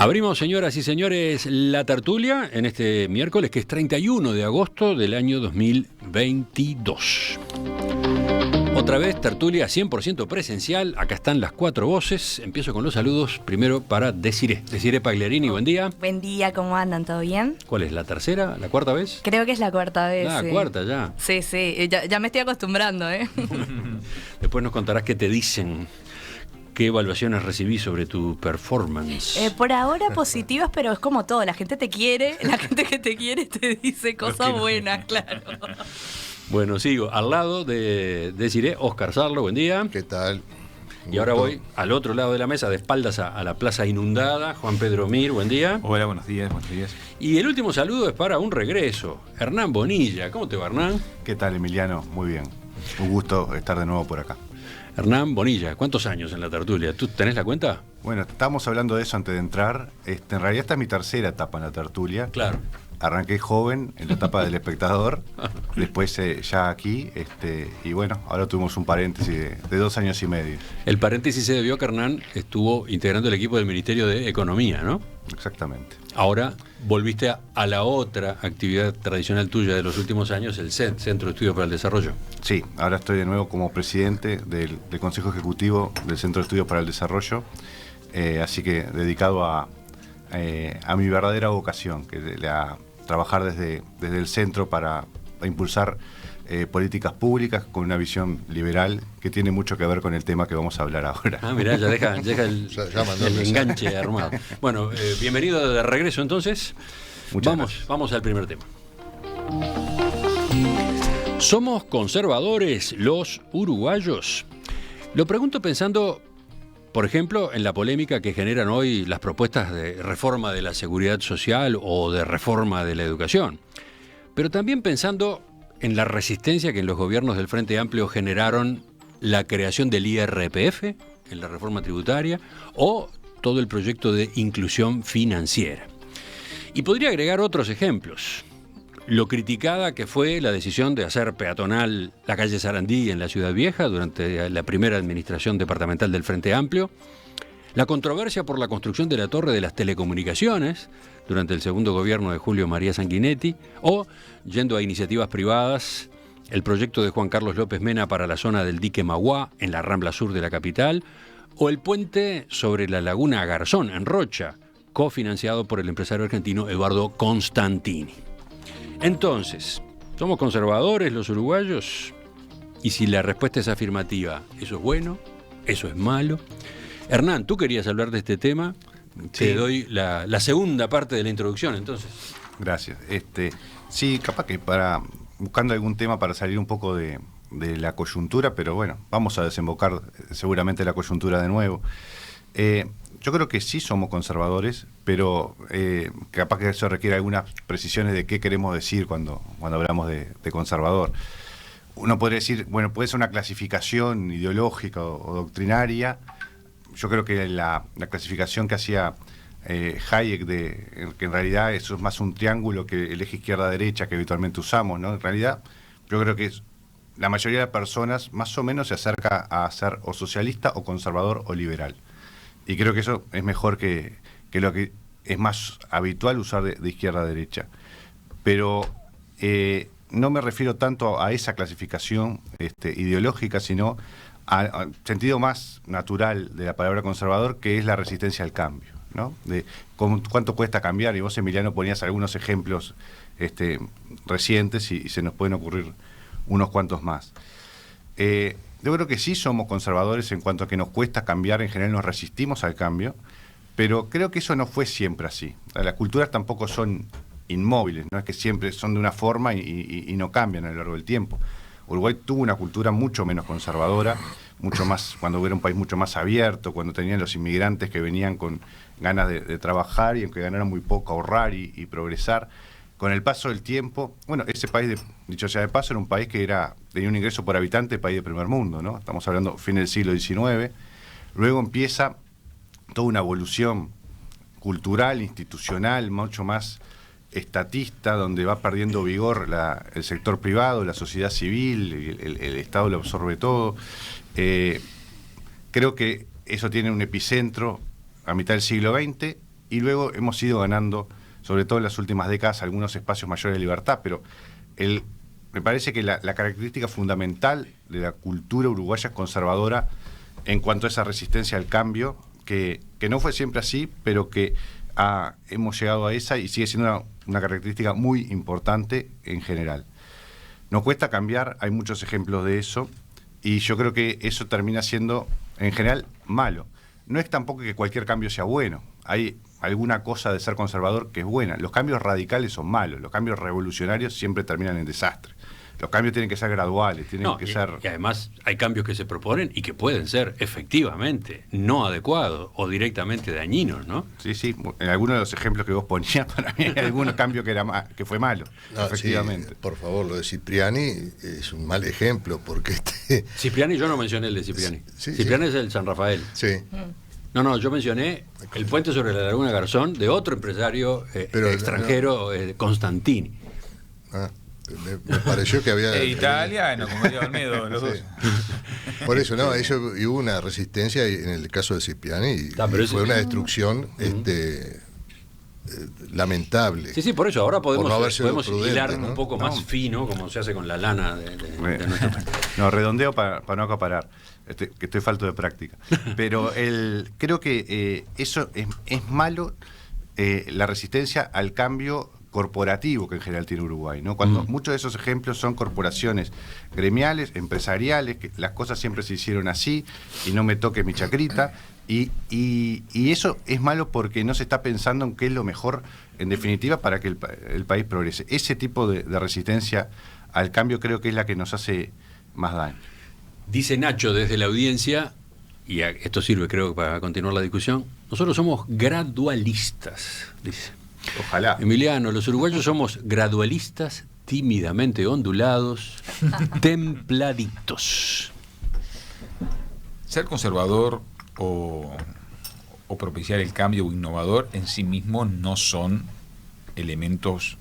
Abrimos, señoras y señores, la tertulia en este miércoles, que es 31 de agosto del año 2022. Otra vez, tertulia 100% presencial. Acá están las cuatro voces. Empiezo con los saludos. Primero para Desiree. Desiree Pagliarini, buen día. Buen día, ¿cómo andan? ¿Todo bien? ¿Cuál es, la tercera, la cuarta vez? Creo que es la cuarta vez. Ah, sí. Cuarta ya. Sí, ya me estoy acostumbrando, ¿eh? Después nos contarás qué te dicen. ¿Qué evaluaciones recibí sobre tu performance? Por ahora positivas, pero es como todo. La gente te quiere, la gente que te quiere te dice cosas buenas, claro. Bueno, sigo. Al lado de Desiree, Óscar Sarlo, buen día. ¿Qué tal? Y ahora voy al otro lado de la mesa, de espaldas a la plaza inundada. Juan Pedro Mir, buen día. Hola, buenos días, buenos días. Y el último saludo es para un regreso. Hernán Bonilla. ¿Cómo te va, Hernán? ¿Qué tal, Emiliano? Muy bien. Un gusto estar de nuevo por acá. Hernán Bonilla, ¿cuántos años en la tertulia? ¿Tú tenés la cuenta? Bueno, estábamos hablando de eso antes de entrar. En realidad esta es mi tercera etapa en la tertulia. Claro. Arranqué joven en la etapa del espectador, después ya aquí, y bueno, ahora tuvimos un paréntesis de 2 años y medio. El paréntesis se debió a que Hernán estuvo integrando el equipo del Ministerio de Economía, ¿no? Exactamente. Ahora volviste a la otra actividad tradicional tuya de los últimos años, el CED, Centro de Estudios para el Desarrollo. Sí, ahora estoy de nuevo como presidente del Consejo Ejecutivo del Centro de Estudios para el Desarrollo, así que dedicado a mi verdadera vocación, que es trabajar desde el centro para impulsar políticas públicas con una visión liberal que tiene mucho que ver con el tema que vamos a hablar ahora. Ah, mirá, ya deja el enganche armado. Bueno, bienvenido de regreso entonces. Vamos al primer tema. ¿Somos conservadores los uruguayos? Lo pregunto pensando, por ejemplo, en la polémica que generan hoy las propuestas de reforma de la seguridad social o de reforma de la educación. Pero también pensando en la resistencia que en los gobiernos del Frente Amplio generaron la creación del IRPF en la reforma tributaria o todo el proyecto de inclusión financiera. Y podría agregar otros ejemplos. Lo criticada que fue la decisión de hacer peatonal la calle Sarandí en la Ciudad Vieja durante la primera administración departamental del Frente Amplio, la controversia por la construcción de la Torre de las Telecomunicaciones durante el segundo gobierno de Julio María Sanguinetti, o, yendo a iniciativas privadas, el proyecto de Juan Carlos López Mena para la zona del dique Maguá en la Rambla Sur de la capital, o el puente sobre la laguna Garzón en Rocha, cofinanciado por el empresario argentino Eduardo Constantini. Entonces, ¿somos conservadores los uruguayos? Y si la respuesta es afirmativa, ¿eso es bueno? ¿Eso es malo? Hernán, tú querías hablar de este tema. Sí. Te doy la segunda parte de la introducción, entonces. Gracias. Sí, capaz que buscando algún tema para salir un poco de la coyuntura, pero bueno, vamos a desembocar seguramente la coyuntura de nuevo. Yo creo que sí somos conservadores, pero capaz que eso requiere algunas precisiones de qué queremos decir cuando hablamos de conservador. Uno podría decir, bueno, puede ser una clasificación ideológica o doctrinaria. Yo creo que la clasificación que hacía Hayek, que en realidad eso es más un triángulo que el eje izquierda-derecha que habitualmente usamos, ¿no? En realidad, yo creo que la mayoría de personas más o menos se acerca a ser o socialista o conservador o liberal. Y creo que eso es mejor que lo que es más habitual usar de izquierda a derecha. Pero no me refiero tanto a esa clasificación ideológica, sino al sentido más natural de la palabra conservador, que es la resistencia al cambio, ¿no? De cuánto cuesta cambiar. Y vos, Emiliano, ponías algunos ejemplos recientes y se nos pueden ocurrir unos cuantos más. Yo creo que sí somos conservadores en cuanto a que nos cuesta cambiar, en general nos resistimos al cambio, pero creo que eso no fue siempre así. Las culturas tampoco son inmóviles, no es que siempre son de una forma y no cambian a lo largo del tiempo. Uruguay tuvo una cultura mucho menos conservadora, mucho más, cuando era un país mucho más abierto, cuando tenían los inmigrantes que venían con ganas de trabajar y aunque ganaran muy poco, ahorrar y progresar. Con el paso del tiempo, bueno, ese país, dicho sea de paso, era un país que tenía un ingreso por habitante, país de primer mundo, ¿no? Estamos hablando fin del siglo XIX. Luego empieza toda una evolución cultural, institucional, mucho más estatista, donde va perdiendo vigor el sector privado, la sociedad civil, el Estado lo absorbe todo. Creo que eso tiene un epicentro a mitad del siglo XX y luego hemos ido ganando, sobre todo en las últimas décadas, algunos espacios mayores de libertad, pero me parece que la característica fundamental de la cultura uruguaya es conservadora en cuanto a esa resistencia al cambio, que no fue siempre así, pero que hemos llegado a esa y sigue siendo una característica muy importante en general. Nos cuesta cambiar, hay muchos ejemplos de eso, y yo creo que eso termina siendo, en general, malo. No es tampoco que cualquier cambio sea bueno, hay alguna cosa de ser conservador que es buena. Los cambios radicales son malos, los cambios revolucionarios siempre terminan en desastre. Los cambios tienen que ser graduales, Y además hay cambios que se proponen y que pueden ser efectivamente no adecuados o directamente dañinos, ¿no? Sí, en algunos de los ejemplos que vos ponías, para mí hay algún cambio que fue malo, efectivamente. Sí, por favor, lo de Cipriani es un mal ejemplo, porque Cipriani, yo no mencioné el de Cipriani. Cipriani es el San Rafael. Sí. No, yo mencioné el puente sobre la Laguna Garzón de otro empresario extranjero, Constantini. Me pareció que había... italiano, como diría Olmedo, los dos. Por eso, hubo una resistencia en el caso de Cipriani y fue una destrucción lamentable. Sí, por eso ahora podemos hilar ¿no? un poco más fino, como se hace con la lana de nuestro país. No, redondeo para no acaparar, que estoy falto de práctica. Pero creo que eso es malo, la resistencia al cambio corporativo que en general tiene Uruguay, ¿no? Cuando muchos de esos ejemplos son corporaciones gremiales, empresariales, que las cosas siempre se hicieron así y no me toque mi chacrita, y eso es malo porque no se está pensando en qué es lo mejor en definitiva para que el país progrese. Ese tipo de resistencia al cambio creo que es la que nos hace más daño. Dice Nacho desde la audiencia, y esto sirve creo para continuar la discusión, nosotros somos gradualistas, dice. Ojalá. Emiliano, los uruguayos somos gradualistas, tímidamente ondulados, templaditos. Ser conservador o propiciar el cambio o innovador en sí mismo no son elementos,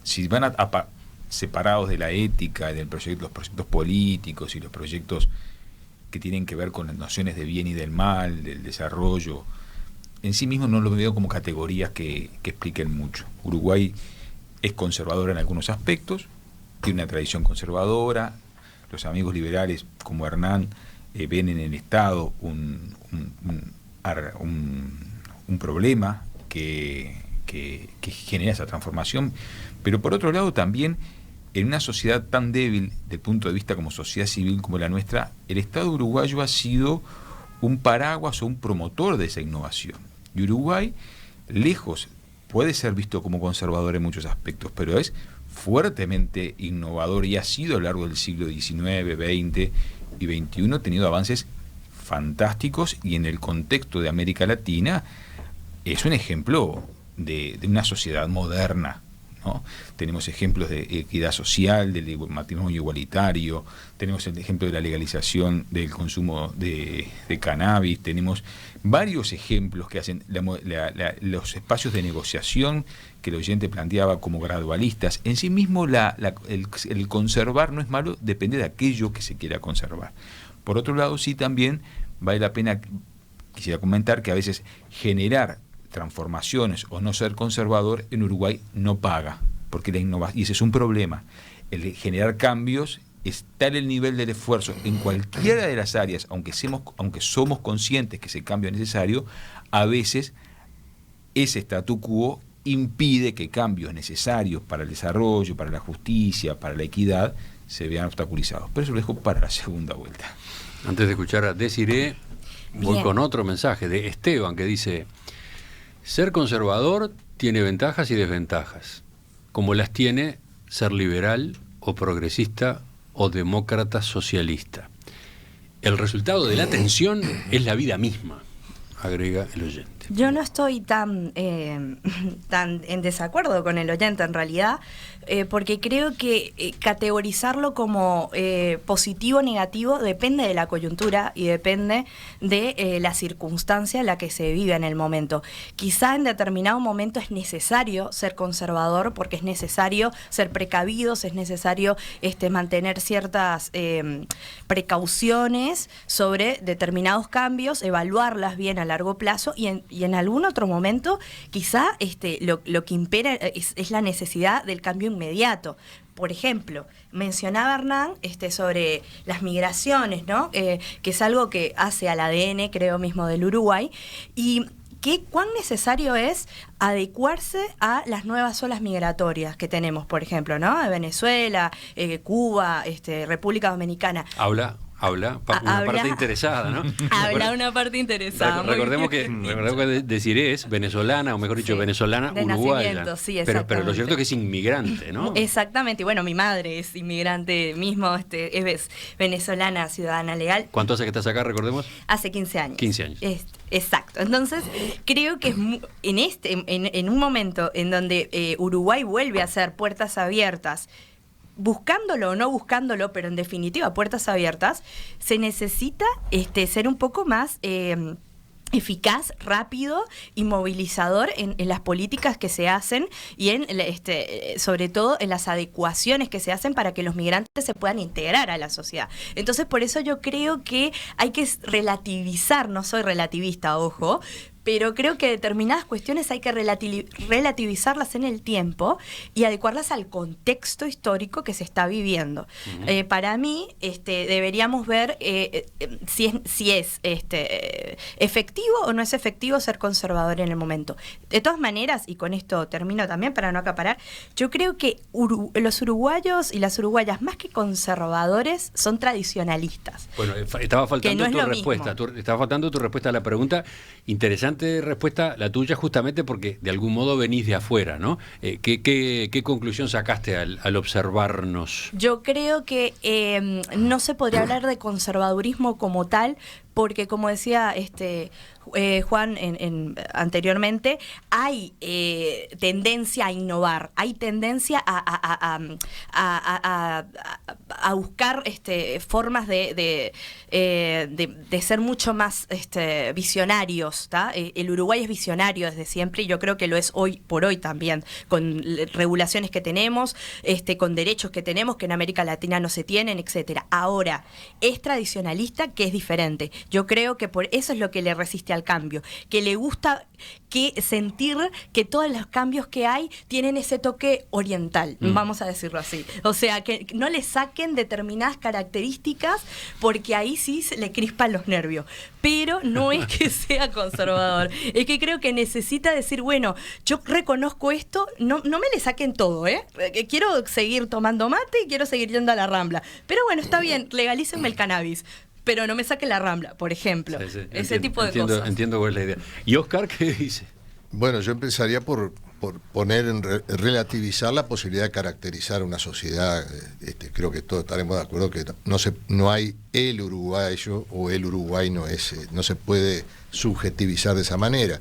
si van separados de la ética, los proyectos políticos y los proyectos que tienen que ver con las nociones de bien y del mal, del desarrollo, en sí mismo no lo veo como categorías que expliquen mucho. Uruguay es conservador en algunos aspectos, tiene una tradición conservadora, los amigos liberales como Hernán ven en el Estado un problema que genera esa transformación, pero por otro lado también en una sociedad tan débil desde el punto de vista como sociedad civil como la nuestra, el Estado uruguayo ha sido un paraguas o un promotor de esa innovación. Y Uruguay, lejos, puede ser visto como conservador en muchos aspectos, pero es fuertemente innovador y ha sido a lo largo del siglo XIX, XX y XXI tenido avances fantásticos, y en el contexto de América Latina es un ejemplo de una sociedad moderna, ¿no? Tenemos ejemplos de equidad social, del matrimonio igualitario, tenemos el ejemplo de la legalización del consumo de cannabis, tenemos varios ejemplos que hacen los espacios de negociación que el oyente planteaba como gradualistas. En sí mismo el conservar no es malo, depende de aquello que se quiera conservar. Por otro lado, sí también vale la pena, quisiera comentar que a veces generar transformaciones o no ser conservador en Uruguay no paga, porque la innovación, y ese es un problema, el generar cambios es tal el nivel del esfuerzo en cualquiera de las áreas, aunque somos conscientes que ese cambio es necesario, a veces ese statu quo impide que cambios necesarios para el desarrollo, para la justicia, para la equidad, se vean obstaculizados. Pero eso lo dejo para la segunda vuelta. Antes de escuchar a Desiree, voy Bien. con otro mensaje de Esteban que dice: ser conservador tiene ventajas y desventajas, como las tiene ser liberal o progresista o demócrata socialista. El resultado de la tensión es la vida misma, agrega el oyente. Yo no estoy tan en desacuerdo con el oyente en realidad, porque creo que categorizarlo como positivo o negativo depende de la coyuntura y depende de la circunstancia en la que se vive en el momento. Quizá en determinado momento es necesario ser conservador porque es necesario ser precavidos, es necesario mantener ciertas precauciones sobre determinados cambios, evaluarlas bien a largo plazo y y en algún otro momento quizá lo que impera es la necesidad del cambio inmediato. Por ejemplo, mencionaba Hernán sobre las migraciones, ¿no? Que es algo que hace al ADN, creo mismo, del Uruguay, y cuán necesario es adecuarse a las nuevas olas migratorias que tenemos, por ejemplo, ¿no? De Venezuela, Cuba, República Dominicana. Habla una parte interesada, ¿no? Habla una parte interesada. Recordemos que Desiree es venezolana, o mejor dicho, venezolana de uruguaya. Nacimiento, sí, pero lo cierto es que es inmigrante, ¿no? Exactamente. Y bueno, mi madre es inmigrante mismo, es venezolana, ciudadana legal. ¿Cuánto hace que estás acá, recordemos? Hace 15 años. 15 años. Exacto. Entonces, creo que en un momento en donde Uruguay vuelve a hacer puertas abiertas, buscándolo o no buscándolo, pero en definitiva puertas abiertas, se necesita ser un poco más eficaz, rápido y movilizador en las políticas que se hacen y sobre todo en las adecuaciones que se hacen para que los migrantes se puedan integrar a la sociedad. Entonces, por eso yo creo que hay que relativizar, no soy relativista, ojo, pero creo que determinadas cuestiones hay que relativizarlas en el tiempo y adecuarlas al contexto histórico que se está viviendo. Uh-huh. Para mí, deberíamos ver si es efectivo o no es efectivo ser conservador en el momento. De todas maneras, y con esto termino también para no acaparar, yo creo que los uruguayos y las uruguayas, más que conservadores, son tradicionalistas. Bueno, estaba faltando tu respuesta. Estaba faltando tu respuesta a la pregunta. Interesante respuesta la tuya, justamente porque de algún modo venís de afuera, ¿no? ¿Qué conclusión sacaste al observarnos? Yo creo que no se podría hablar de conservadurismo como tal, porque como decía Juan anteriormente, hay tendencia a innovar, hay tendencia a buscar formas de ser mucho más visionarios, ¿tá? El Uruguay es visionario desde siempre y yo creo que lo es hoy por hoy también, con regulaciones que tenemos, con derechos que tenemos que en América Latina no se tienen, etcétera. Ahora, es tradicionalista, que es diferente. Yo creo que por eso es lo que le resiste al cambio, que le gusta sentir que todos los cambios que hay tienen ese toque oriental, vamos a decirlo así. O sea, que no le saquen determinadas características porque ahí sí se le crispan los nervios. Pero no es que sea conservador, es que creo que necesita decir, bueno, yo reconozco esto, no me le saquen todo, quiero seguir tomando mate y quiero seguir yendo a la Rambla. Pero bueno, está bien, legalícenme el cannabis, pero no me saque la Rambla, por ejemplo. Sí, ese tipo de cosas. Entiendo cuál es la idea. ¿Y Oscar qué dice? Bueno, yo empezaría por poner relativizar la posibilidad de caracterizar una sociedad. Creo que todos estaremos de acuerdo que no hay el uruguayo o el Uruguay no se puede subjetivizar de esa manera.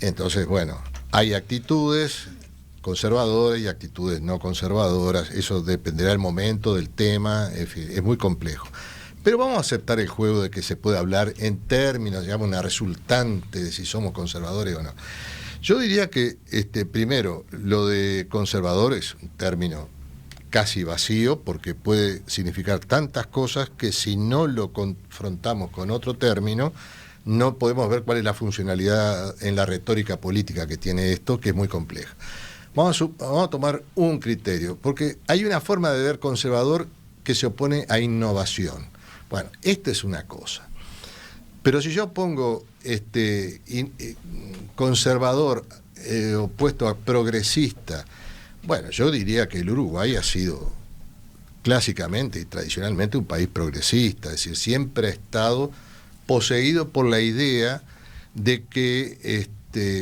Entonces, bueno, hay actitudes conservadoras y actitudes no conservadoras. Eso dependerá del momento, del tema, en fin, es muy complejo. Pero vamos a aceptar el juego de que se puede hablar en términos, digamos, una resultante de si somos conservadores o no. Yo diría que, primero, lo de conservador es un término casi vacío, porque puede significar tantas cosas que si no lo confrontamos con otro término, no podemos ver cuál es la funcionalidad en la retórica política que tiene esto, que es muy compleja. Vamos a tomar un criterio, porque hay una forma de ver conservador que se opone a innovación. Bueno, esta es una cosa. Pero si yo pongo conservador opuesto a progresista, bueno, yo diría que el Uruguay ha sido clásicamente y tradicionalmente un país progresista, es decir, siempre ha estado poseído por la idea de que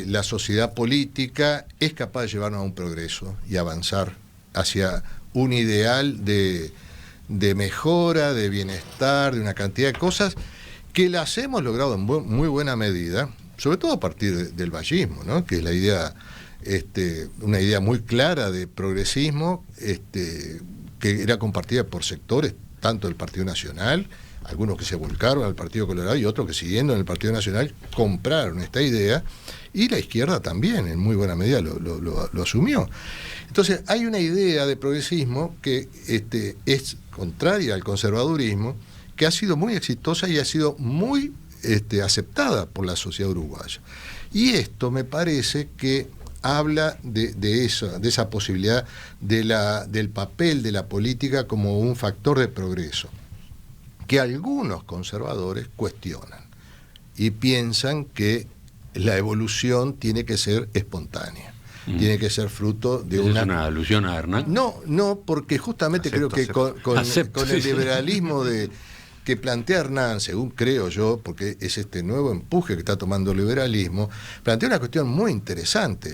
la sociedad política es capaz de llevarnos a un progreso y avanzar hacia un ideal de mejora, de bienestar, de una cantidad de cosas que las hemos logrado en muy buena medida, sobre todo a partir del vallismo, ¿no? Que es la idea, una idea muy clara de progresismo, que era compartida por sectores, tanto del Partido Nacional, algunos que se volcaron al Partido Colorado y otros que siguiendo en el Partido Nacional compraron esta idea, y la izquierda también en muy buena medida lo asumió. Entonces hay una idea de progresismo que es contraria al conservadurismo, que ha sido muy exitosa y ha sido muy aceptada por la sociedad uruguaya. Y esto me parece que habla de esa posibilidad del papel de la política como un factor de progreso, que algunos conservadores cuestionan y piensan que la evolución tiene que ser espontánea, tiene que ser fruto de ¿Es una alusión a Hernán? No, porque justamente creo que con el liberalismo que plantea Hernán, según creo yo, porque es este nuevo empuje que está tomando el liberalismo, plantea una cuestión muy interesante.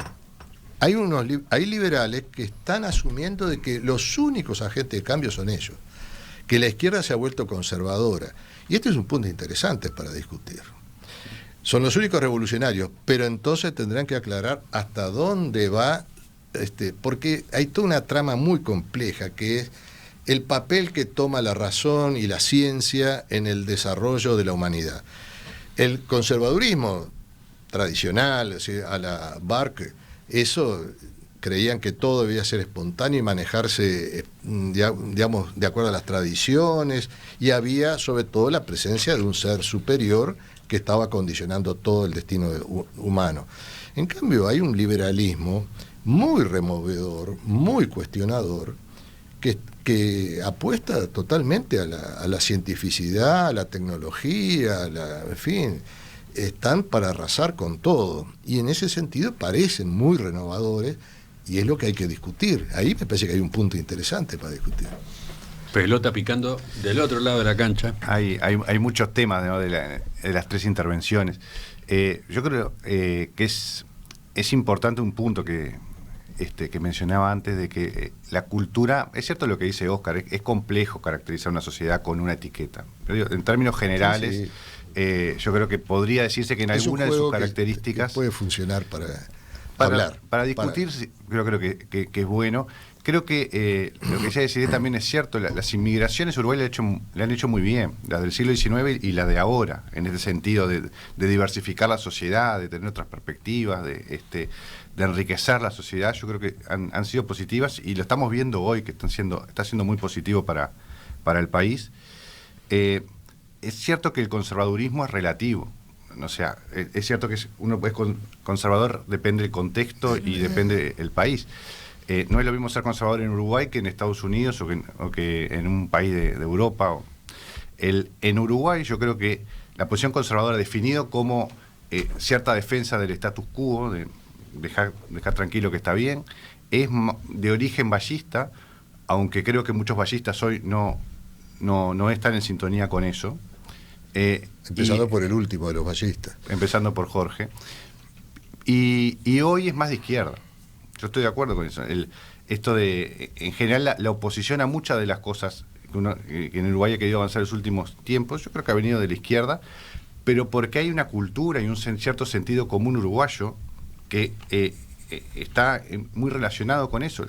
Hay liberales que están asumiendo de que los únicos agentes de cambio son ellos, que la izquierda se ha vuelto conservadora. Y este es un punto interesante para discutir. Son los únicos revolucionarios, pero entonces tendrán que aclarar hasta dónde va, porque hay toda una trama muy compleja que es el papel que toma la razón y la ciencia en el desarrollo de la humanidad. El conservadurismo tradicional, o sea, a la Barque, eso creían que todo debía ser espontáneo y manejarse, digamos, de acuerdo a las tradiciones, y había sobre todo la presencia de un ser superior que estaba condicionando todo el destino humano. En cambio, hay un liberalismo muy removedor, muy cuestionador, que apuesta totalmente a la cientificidad, a la tecnología, en fin, están para arrasar con todo. Y en ese sentido parecen muy renovadores, y es lo que hay que discutir. Ahí me parece que hay un punto interesante para discutir. Pelota picando del otro lado de la cancha. Hay muchos temas, ¿no?, de las tres intervenciones. Yo creo que es importante un punto que mencionaba antes, de que la cultura, es cierto lo que dice Óscar, es complejo caracterizar una sociedad con una etiqueta. Pero en términos generales, sí. Yo creo que podría decirse que en alguna de sus características... que puede funcionar para hablar. Para discutir, creo que es bueno. Creo que lo que ya decía también es cierto, las inmigraciones a Uruguay le han hecho muy bien, las del siglo XIX y las de ahora, en ese sentido de diversificar la sociedad, de tener otras perspectivas, de enriquecer la sociedad. Yo creo que han sido positivas, y lo estamos viendo hoy, que está siendo muy positivo para el país. Es cierto que el conservadurismo es relativo. O sea, es cierto que uno es conservador, depende del contexto y depende del país. No es lo mismo ser conservador en Uruguay que en Estados Unidos o que en un país de Europa. En Uruguay yo creo que la posición conservadora ha definido como cierta defensa del status quo, de dejar tranquilo que está bien, es de origen vallista, aunque creo que muchos vallistas hoy no están en sintonía con eso. Empezando por el último de los vallistas. Empezando por Jorge. Y hoy es más de izquierda. Yo estoy de acuerdo con eso. En general, la oposición a muchas de las cosas que en Uruguay ha querido avanzar en los últimos tiempos, yo creo que ha venido de la izquierda, pero porque hay una cultura y un cierto sentido común uruguayo que está muy relacionado con eso.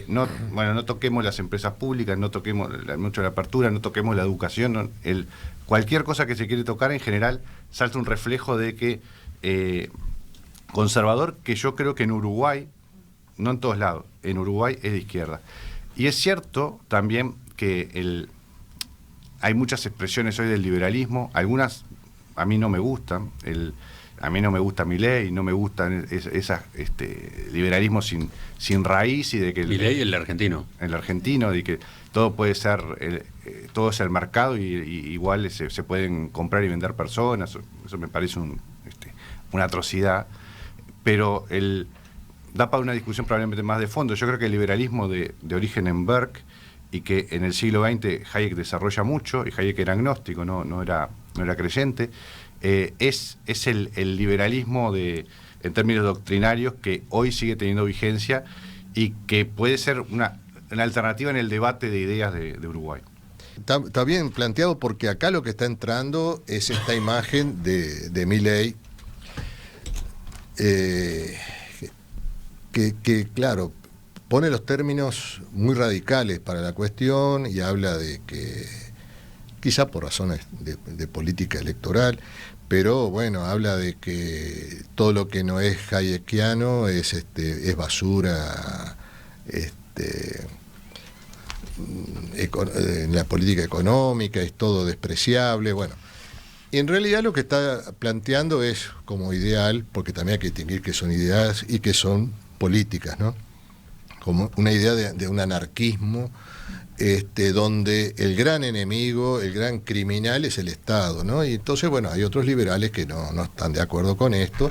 No toquemos las empresas públicas, no toquemos mucho la apertura, no toquemos la educación. Cualquier cosa que se quiere tocar, en general, salta un reflejo de que conservador, que yo creo que en Uruguay, no en todos lados, en Uruguay es de izquierda. Y es cierto también que hay muchas expresiones hoy del liberalismo, algunas a mí no me gustan. A mí no me gusta Milei, no me gustan esas liberalismo sin raíz, y de que Milei, el argentino. El argentino, de que todo puede ser, todo es el mercado, y igual se pueden comprar y vender personas. Eso me parece una atrocidad. Pero da para una discusión probablemente más de fondo. Yo creo que el liberalismo de origen en Burke, y que en el siglo XX Hayek desarrolla mucho, y Hayek era agnóstico, no era creyente, es el liberalismo en términos doctrinarios, que hoy sigue teniendo vigencia y que puede ser una alternativa en el debate de ideas de Uruguay. Está bien planteado, porque acá lo que está entrando es esta imagen de Milei, que claro, pone los términos muy radicales para la cuestión, y habla de que, quizá por razones de política electoral, pero bueno, habla de que todo lo que no es hayekiano es basura en la política económica, es todo despreciable. Bueno, Y en realidad lo que está planteando es como ideal, porque también hay que distinguir que son ideas y que son políticas, ¿no? Como una idea de un anarquismo, donde el gran enemigo, el gran criminal es el Estado, ¿no? Y entonces, bueno, hay otros liberales que no están de acuerdo con esto,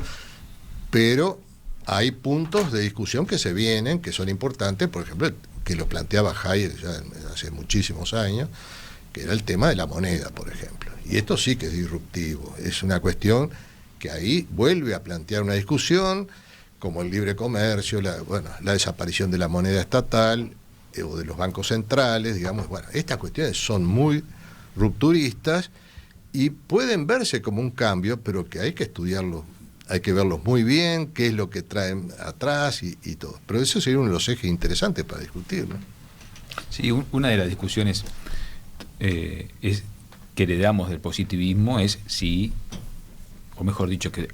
pero hay puntos de discusión que se vienen, que son importantes, por ejemplo, que lo planteaba Hayek ya hace muchísimos años, que era el tema de la moneda, por ejemplo. Y esto sí que es disruptivo, es una cuestión que ahí vuelve a plantear una discusión, como el libre comercio, la desaparición de la moneda estatal, o de los bancos centrales, digamos. Bueno, estas cuestiones son muy rupturistas y pueden verse como un cambio, pero que hay que estudiarlos, hay que verlos muy bien, qué es lo que traen atrás y todo. Pero eso sería uno de los ejes interesantes para discutir, ¿no? Sí, una de las discusiones es que heredamos del positivismo es si, o mejor dicho, que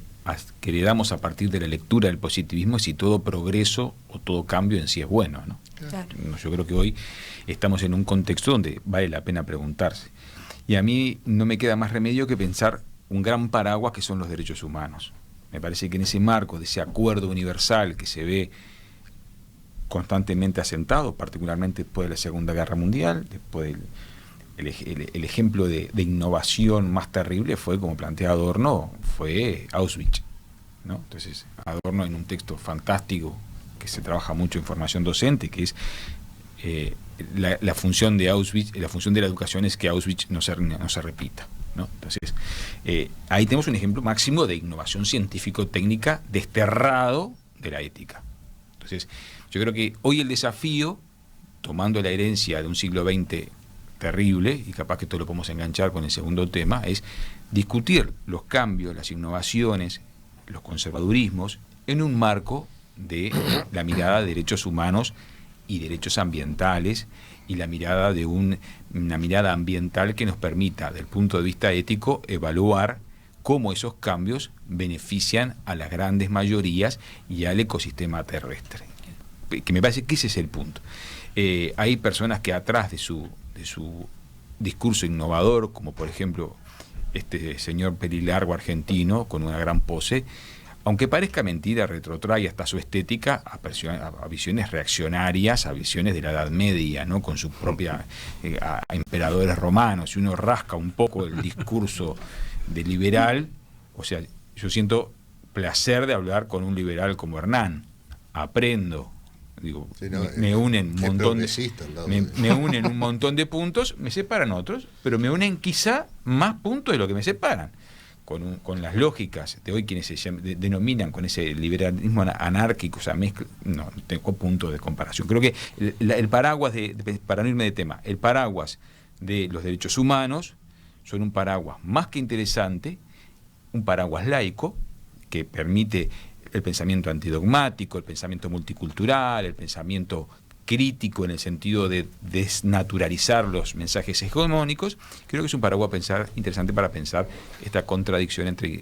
heredamos a partir de la lectura del positivismo si todo progreso o todo cambio en sí es bueno, ¿no? Claro. Yo creo que hoy estamos en un contexto donde vale la pena preguntarse. Y a mí no me queda más remedio que pensar un gran paraguas que son los derechos humanos. Me parece que en ese marco de ese acuerdo universal que se ve constantemente asentado, particularmente después de la Segunda Guerra Mundial, después el ejemplo de innovación más terrible fue, como plantea Adorno, fue Auschwitz, ¿no? Entonces, Adorno, en un texto fantástico que se trabaja mucho en formación docente, que es la función de Auschwitz, la función de la educación es que Auschwitz no se repita, ¿no? Entonces, ahí tenemos un ejemplo máximo de innovación científico-técnica desterrado de la ética. Entonces, yo creo que hoy el desafío, tomando la herencia de un siglo XX terrible, y capaz que esto lo podemos enganchar con el segundo tema, es discutir los cambios, las innovaciones, los conservadurismos en un marco de la mirada de derechos humanos y derechos ambientales, y la mirada de una mirada ambiental que nos permita, desde el punto de vista ético, evaluar cómo esos cambios benefician a las grandes mayorías y al ecosistema terrestre. Que me parece que ese es el punto. Hay personas que atrás de su discurso innovador, como por ejemplo este señor pelilargo argentino con una gran pose, aunque parezca mentira, retrotrae hasta su estética a visiones reaccionarias, a visiones de la Edad Media, ¿no? Con su propia a emperadores romanos. Si uno rasca un poco el discurso de liberal, o sea, yo siento placer de hablar con un liberal como Hernán, aprendo. Digo, sí, no, me unen un montón me unen un montón de puntos, me separan otros, pero me unen quizá más puntos de lo que me separan, con las lógicas de hoy, quienes se denominan con ese liberalismo anárquico, o sea, no tengo puntos de comparación. Creo que el paraguas para no irme de tema, el paraguas de los derechos humanos son un paraguas más que interesante, un paraguas laico que permite el pensamiento antidogmático, el pensamiento multicultural, el pensamiento crítico en el sentido de desnaturalizar los mensajes hegemónicos. Creo que es un paraguas interesante para pensar esta contradicción entre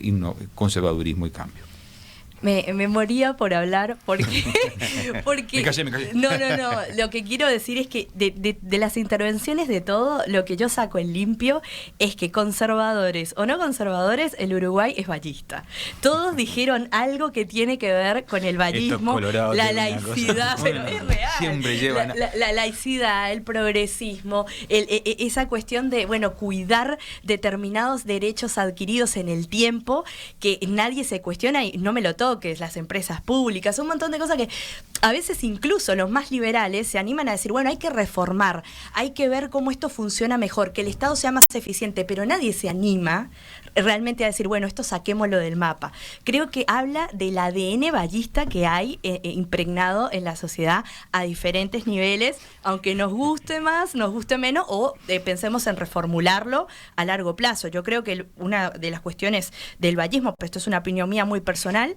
conservadurismo y cambio. Me moría por hablar porque Me callé. No, lo que quiero decir es que de las intervenciones de todo, lo que yo saco en limpio es que conservadores o no conservadores, el Uruguay es vallista. Todos dijeron algo que tiene que ver con el vallismo, la laicidad, pero es real. Siempre llevan la laicidad, el progresismo, esa cuestión de, cuidar determinados derechos adquiridos en el tiempo que nadie se cuestiona y no me lo toques, las empresas públicas, un montón de cosas que a veces incluso los más liberales se animan a decir, hay que reformar, hay que ver cómo esto funciona mejor, que el Estado sea más eficiente, pero nadie se anima realmente a decir, esto saquémoslo del mapa. Creo que habla del ADN vallista que hay impregnado en la sociedad a diferentes niveles, aunque nos guste más, nos guste menos, o pensemos en reformularlo a largo plazo. Yo creo que una de las cuestiones del vallismo, pero esto es una opinión mía muy personal,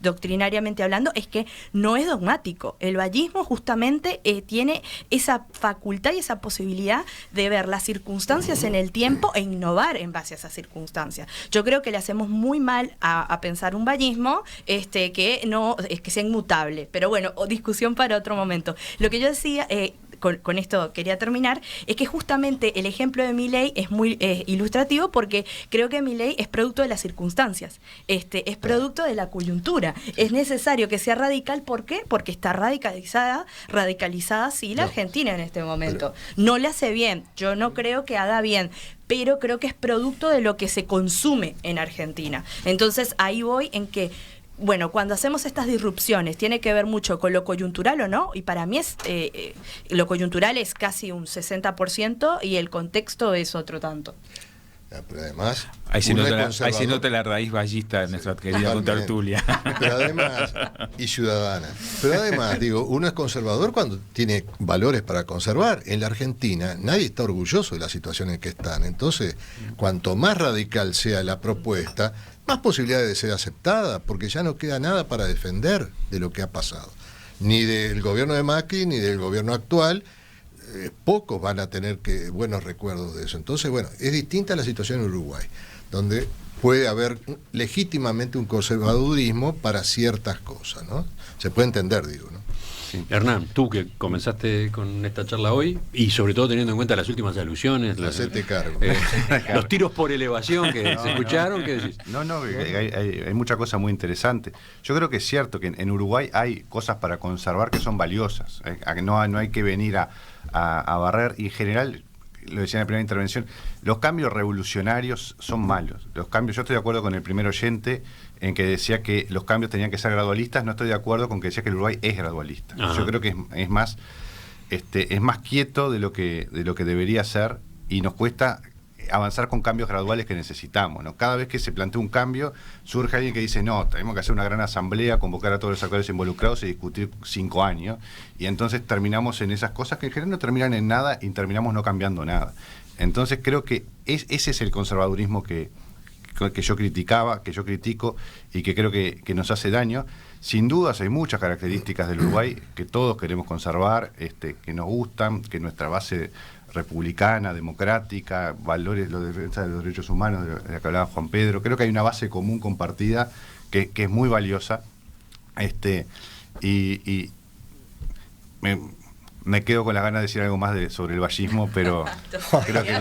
doctrinariamente hablando, es que no es dogmático. El vallismo justamente tiene esa facultad y esa posibilidad de ver las circunstancias en el tiempo e innovar en base a esas circunstancias. Yo creo que le hacemos muy mal a pensar un vallismo que no es que sea inmutable, pero discusión para otro momento. Lo que yo decía, con esto quería terminar, es que justamente el ejemplo de Milei es muy ilustrativo, porque creo que Milei es producto de las circunstancias, es producto de la coyuntura. Es necesario que sea radical, ¿por qué? Porque está radicalizada sí, la Argentina en este momento. No le hace bien, yo no creo que haga bien, pero creo que es producto de lo que se consume en Argentina. Entonces ahí voy en que, bueno, cuando hacemos estas disrupciones, tiene que ver mucho con lo coyuntural o no, y para mí lo coyuntural es casi un 60% y el contexto es otro tanto. Pero además, ahí se nota la raíz ballista de nuestra querida contertulia. Pero además, y ciudadana. Pero además, digo, uno es conservador cuando tiene valores para conservar. En la Argentina nadie está orgulloso de la situación en que están. Entonces, cuanto más radical sea la propuesta, más posibilidades de ser aceptada, porque ya no queda nada para defender de lo que ha pasado. Ni del gobierno de Macri, ni del gobierno actual. Pocos van a tener buenos recuerdos de eso. Entonces, bueno, es distinta la situación en Uruguay, donde puede haber legítimamente un conservadurismo para ciertas cosas, ¿no? Se puede entender, digo, ¿no? Sí. Hernán, tú que comenzaste con esta charla hoy, y sobre todo teniendo en cuenta las últimas alusiones, hacete cargo. Los tiros por elevación que se escucharon, ¿qué decís? No, hay mucha cosa muy interesante. Yo creo que es cierto que en Uruguay hay cosas para conservar que son valiosas. No hay que venir a barrer, y en general, lo decía en la primera intervención, los cambios revolucionarios son malos. Los cambios, yo estoy de acuerdo con el primer oyente en que decía que los cambios tenían que ser gradualistas. No estoy de acuerdo con que decía que el Uruguay es gradualista. Ajá. Yo creo que es más quieto de lo que debería ser, y nos cuesta avanzar con cambios graduales que necesitamos, ¿no? Cada vez que se plantea un cambio, surge alguien que dice, no, tenemos que hacer una gran asamblea, convocar a todos los actores involucrados y discutir 5 años, y entonces terminamos en esas cosas que en general no terminan en nada y terminamos no cambiando nada. Entonces creo que ese es el conservadurismo que yo criticaba, que yo critico, y que creo que nos hace daño. Sin dudas hay muchas características del Uruguay que todos queremos conservar, que nos gustan, que nuestra base republicana, democrática, valores, la defensa de los derechos humanos, de la que hablaba Juan Pedro. Creo que hay una base común compartida que es muy valiosa. Y me quedo con las ganas de decir algo más sobre el vallismo, pero creo que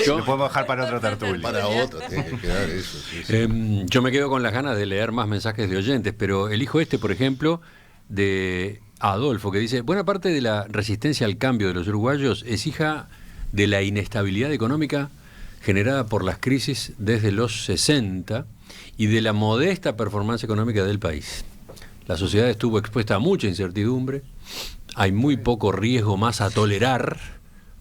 lo podemos dejar para otra tertulia. Para otra, tiene que quedar eso. Sí. Yo me quedo con las ganas de leer más mensajes de oyentes, pero elijo por ejemplo, de Adolfo, que dice: buena parte de la resistencia al cambio de los uruguayos es hija de la inestabilidad económica generada por las crisis desde los 60 y de la modesta performance económica del país. La sociedad estuvo expuesta a mucha incertidumbre, hay muy poco riesgo más a tolerar,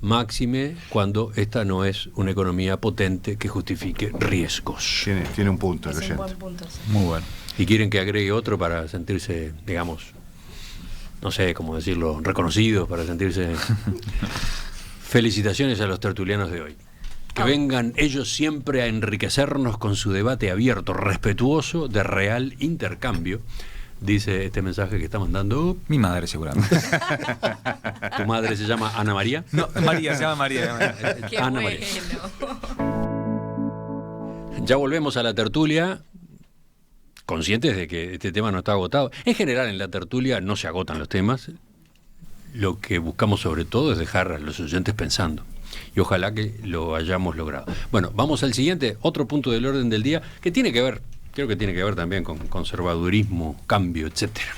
máxime cuando esta no es una economía potente que justifique riesgos. Tiene un punto, es un buen punto, sí. Muy bueno. Y quieren que agregue otro para sentirse, digamos, no sé cómo decirlo, reconocidos, para sentirse... Felicitaciones a los tertulianos de hoy. Que vengan ellos siempre a enriquecernos con su debate abierto, respetuoso, de real intercambio. Dice este mensaje que está mandando... Mi madre, seguramente. ¿Tu madre se llama Ana María? No, María, se llama María. Qué Ana bueno. María. Ya volvemos a la tertulia, conscientes de que este tema no está agotado. En general, en la tertulia no se agotan los temas. Lo que buscamos sobre todo es dejar a los oyentes pensando. Y ojalá que lo hayamos logrado. Bueno, vamos al siguiente, otro punto del orden del día, que tiene que ver, creo que tiene que ver también con conservadurismo, cambio, etcétera.